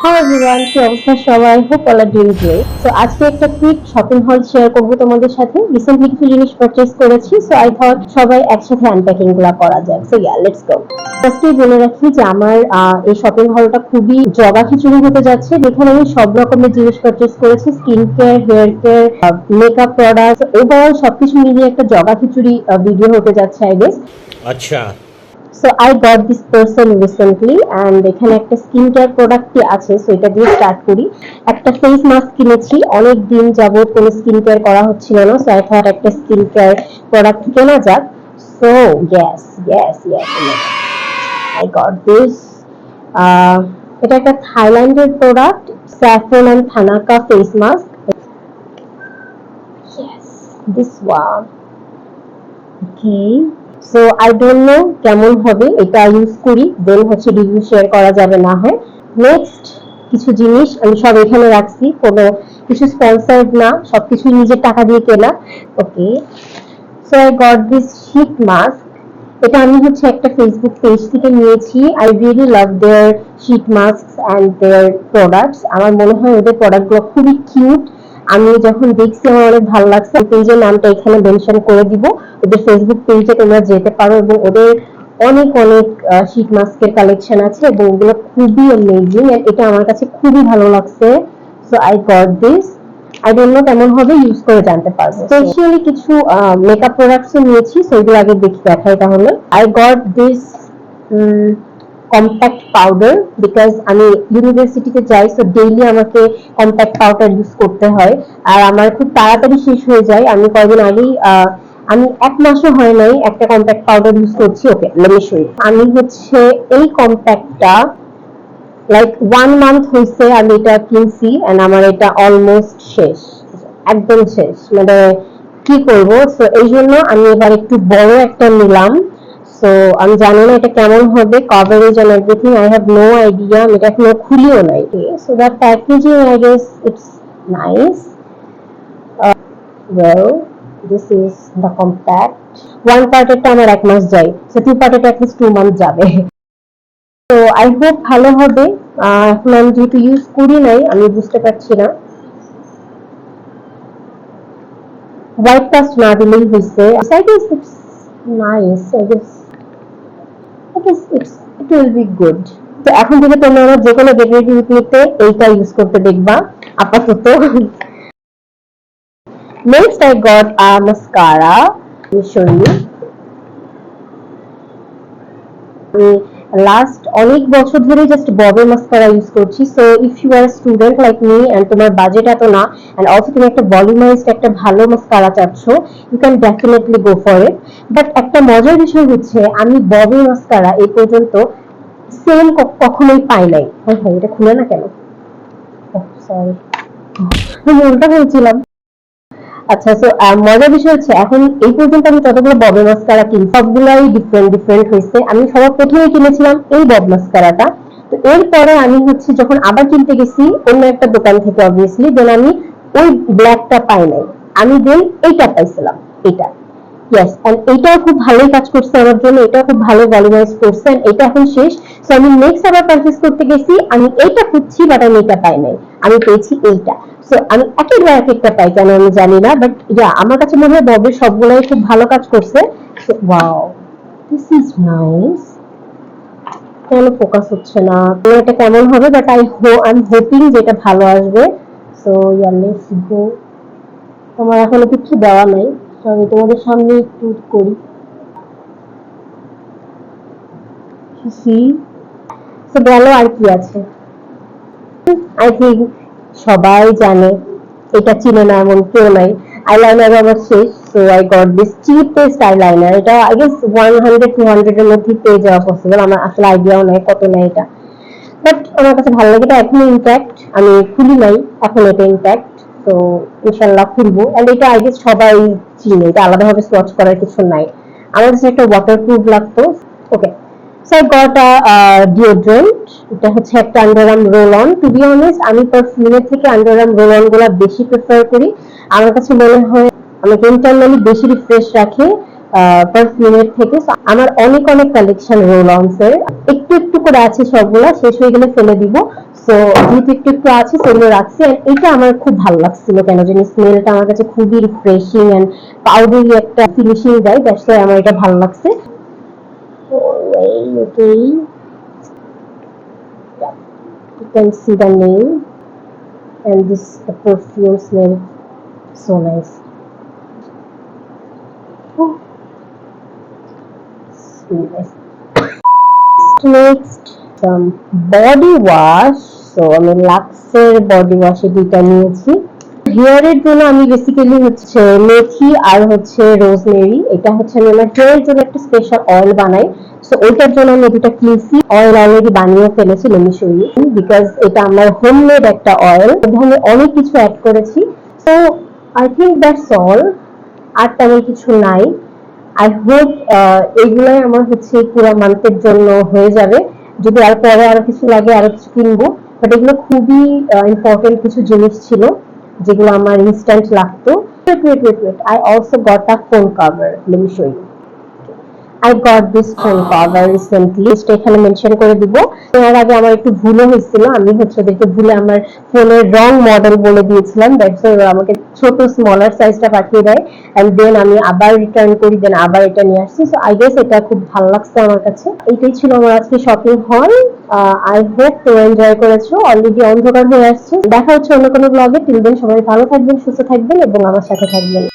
Hi everyone, কি অবস্থা সবাই? Hope all are doing great. So আজকে একটা কুইক শপিং হল শেয়ার করব তোমাদের সাথে। রিসেন্টলি কিছু জিনিস পারচেজ করেছি, সো আই থট সবাই একসাথে আনপ্যাকিং গুলা করা যায়। So let's go. ফার্স্টেই বলে রাখি যে আমার এই শপিং হলটা খুবই জগা খিচুড়ি হতে যাচ্ছে, যেখানে আমি সব রকমের জিনিস পারচেজ করেছি, skin care, hair care, makeup product, overall সবকিছু মিলিয়ে একটা জগা খিচুড়ি ভিডিও হতে যাচ্ছে আই গেস। আচ্ছা। So I got this person recently and এখানে একটা স্কিন কেয়ার প্রোডাক্ট আছে, সো এটা দিয়ে স্টার্ট করি। একটা ফেস মাস্ক কিনেছি, অনেক দিন যাবত কোনো স্কিন কেয়ার করা হচ্ছিল না, সো আই থট একটা স্কিন কেয়ার প্রোডাক্ট কেনা যাক। So yes I got this. এটা একটা থাইল্যান্ডের product, saffron and thanaka face mask. Yes, this one. Okay. So I don't know কেমন হবে, এটা ইউজ করি দেন হচ্ছে রিভিউ শেয়ার করা যাবে না হয়। নেক্সট কিছু জিনিস আমি সব এখানে রাখছি, কোনো কিছু স্পন্সর্ড না, সবকিছু নিজের টাকা দিয়ে কেনা। Okay, so I got this sheet mask. এটা আমি হচ্ছে একটা ফেসবুক পেজ থেকে নিয়েছি। I really love their sheet mask and their products. আমার মনে হয় ওদের প্রোডাক্টগুলো খুবই কিউট। আমি যখন দেখছি আমার অনেক ভালো লাগছে। পেজের নামটা এখানে মেনশন করে দিব। ওদের ফেসবুক পেজে তোমরা যেতে পারো এবং ওদের অনেক শীট মাস্কের কালেকশন আছে এবং ওগুলো খুবই অ্যামেজিং। এটা আমার কাছে খুবই ভালো লাগছে। So I got this. I don't know কেমন হবে, ইউজ করে জানতে পারবো। স্পেশালি কিছু মেকআপ প্রোডাক্টস নিয়েছি, সেগুলো আগে দেখাই তাহলে। I got this compact powder because আমি ইউনিভার্সিটিতে যাই, সো ডেইলি আমাকে কম্প্যাক্ট পাউডার ইউজ করতে হয় আর আমার খুব তাড়াতাড়ি শেষ হয়ে যায়। আমি কয়েকদিন আগেই আমি এক মাসও হয় নাই একটা কম্প্যাক্ট পাউডার ইউজ করছি। ওকে, লেট মি শো ইউ। আমি হচ্ছে এই কম্প্যাক্টটা লাইক 1 মান্থ হয়েছে আমি এটা কিনছি এন্ড আমার এটা অলমোস্ট শেষ, একদম শেষ, মানে কি করব। সো এই জন্য আমি এবার একটু বড় একটা নিলাম। সো আমি জানি না এটা কেমন হবে, coverage and everything I have no idea, আমি এটা এখনো খুলিও নাই। So the packaging I guess it's nice. Well, this is the compact. One পার্টেরটা আমার 1 মাস যায়, সো টু পার্টেরটা অ্যাটলিস্ট 2 মান্থ যাবে। তো আই হোপ ভালো হবে। এখন আমি যেহেতু ইউজ করি নাই আমি বুঝতে পারছি না। হোয়াইট কাস্ট না দিলেই হয়েছে। I guess it's nice, it will be good. তো এখন থেকে তোমরা আমার যে কোনো গেট রেডি উইথ মিতে এইটা ইউজ করতে দেখবা আপাতত। Next I got a mascara. Show you. Last অনেক বছর ধরে জাস্ট ববের মাস্কারা ইউজ করছি। So if you are student like me and তোমার বাজেট এত না এন্ড অলসো তুমি একটা ভলিউমাইজড একটা ভালো মাস্কারা চাচ্ছ, you can definitely go for it. But একটা মজার বিষয় হচ্ছে আমি ববের মাস্কারা এই পর্যন্ত সেম কখনোই পাই নাই। হ্যাঁ, এটা খুলে না কেন? সরি, আমি উল্টা বলছিলাম। আচ্ছা, সো মজার বিষয় হচ্ছে এখন এই পর্যন্ত আমি যতগুলো বব মাস্কারা কিনি সবগুলাই ডিফারেন্ট হয়েছে। আমি সবার প্রথমে কিনেছিলাম এই বব মাস্কারাটা, তো এরপরে আমি হচ্ছে যখন আবার কিনতে গেছি অন্য একটা দোকান থেকে অবভিয়াসলি, দেন আমি ওই ব্ল্যাকটা পাই নাই, আমি দেন এইটা পাইছিলাম, এটা। ইয়েস, এন্ড এটাও খুব ভালোই কাজ করছে আমার জন্য, এটাও খুব ভালো ভলিউমাইজ করছে এন্ড এটা এখন শেষ। সো আমি নেক্সট আবার পারচেজ করতে গেছি, আমি এইটা খুঁজছি বাট আমি এটা পাই নাই, আমি পেয়েছি এইটা। সো আমি একেবারে এক একটা পাই কেন আমি জানি না, বাট আমার কাছে মনে হয় ববের সবগুলাই খুব ভালো কাজ করছে। So wow, this is nice. কেন ফোকাস হচ্ছে না? এটা কেমন হবে, বাট আই এম হোপিং যেটা ভালো আসবে। So let's go. তোমার এখনো কিছু দেওয়া নাই, আমি তোমাদের সামনে একটু করি। গেল, আর কি আছে? আই থিঙ্ক সবাই জানে, এটা চিনে না এমন কেউ নাই। আইলাইনার আমার শেষ, so I got this cheapest eyeliner. এটা আই গেস 100-200 এর মধ্যে পেয়ে যাওয়া পসিবল, আমার আসলে আইডিয়াও নাই কত নেয় এটা, বাট আমার কাছে ভালো লাগে। এটা এখনো ইনট্যাক্ট, আমি খুলি নাই, এখন এটা ইনট্যাক্ট। তো ইনশাল্লাহ খুলবো। এন্ড এটা আই গেস সবাই চিনে, এটা আলাদাভাবে সোয়াচ করার কিছু নাই। আমার কাছে একটা ওয়াটারপ্রুফ লাগতো। Okay, so I got a deodorant. এটা হচ্ছে একটা underarm roll on. To be honest আমি পারফিউমের থেকে আন্ডারআর্ম রোল অন গুলা বেশি প্রেফার করি। আমার কাছে মনে হয় আমাকে ইন্টারনালি বেশি রিফ্রেশ রাখে। পারফিউমের থেকে। So, আমার অনেক অনেক কালেকশন রোল অনস এর, একটু একটু করে আছে, সবগুলা শেষ হয়ে গেলে ফেলে দিব। সো যেহেতু একটু একটু আছে সেগুলো রাখছি। এটা আমার খুব ভালো লাগছিল, কেন জানি স্মেলটা আমার কাছে খুবই রিফ্রেশিং এন্ড পাউডারি একটা ফিনিশিং দেয়, দ্যাটস ওয়াই আমার এটা ভালো লাগছে। Okay, you can see the name and this the perfume smell so nice. Oh, so nice. Next some body wash. So আমি লাক্সের বডি ওয়াশ দুইটা নিয়েছি। হেয়ারের জন্য আমি বেসিক্যালি হচ্ছে মেথি আর হচ্ছে রোজমেরি, এটা হচ্ছে আমি আমার হেয়ারের জন্য একটা স্পেশাল অয়েল বানাই। সো ওইটার জন্য আমি দুটা কিনছি, অয়েল অলরেডি বানিয়ে ফেলেছি, লেমি শো ইউ, বিকজ এটা আমার হোমমেড একটা অয়েল, এখানে অনেক কিছু অ্যাড করেছি। So I think that's all, আর তেমন কিছু নাই। আই হোপ এইগুলাই আমার হচ্ছে পুরো মান্থের জন্য হয়ে যাবে। যদি আর পরে আরো কিছু লাগে আরো কিছু কিনবো, বাট এগুলো খুবই ইম্পর্টেন্ট কিছু জিনিস ছিল যেগুলো আমার ইনস্ট্যান্ট লাগতো। Wait, I also got a phone cover, let me show you. I got this phone cover recently, এখানে মেনশন করে দিব। এর আগে আমার একটু ভুলও হয়েছিল, আমি হচ্ছে ওদেরকে ভুলে আমার ফোনের রং মডেল বলে দিয়েছিলাম, দ্যাটস ওয়াই ওরা আমাকে ছোট স্মলার সাইজটা পাঠিয়ে দেয়, এন্ড দেন আমি আবার রিটার্ন করি, দেন আবার এটা নিয়ে আসছি। সো আই গেস এটা খুব ভালো লাগছে আমার কাছে। এইটাই ছিল আমার আজকে শপিং হল। আই হোপ তোমরা এনজয় করেছো। অলরেডি অন্ধকার হয়ে আসছে, দেখা হচ্ছে অন্য কোনো ব্লগে। টিল দেন সবাই ভালো থাকবেন, সুস্থ থাকবেন এবং আমার সাথে থাকবেন।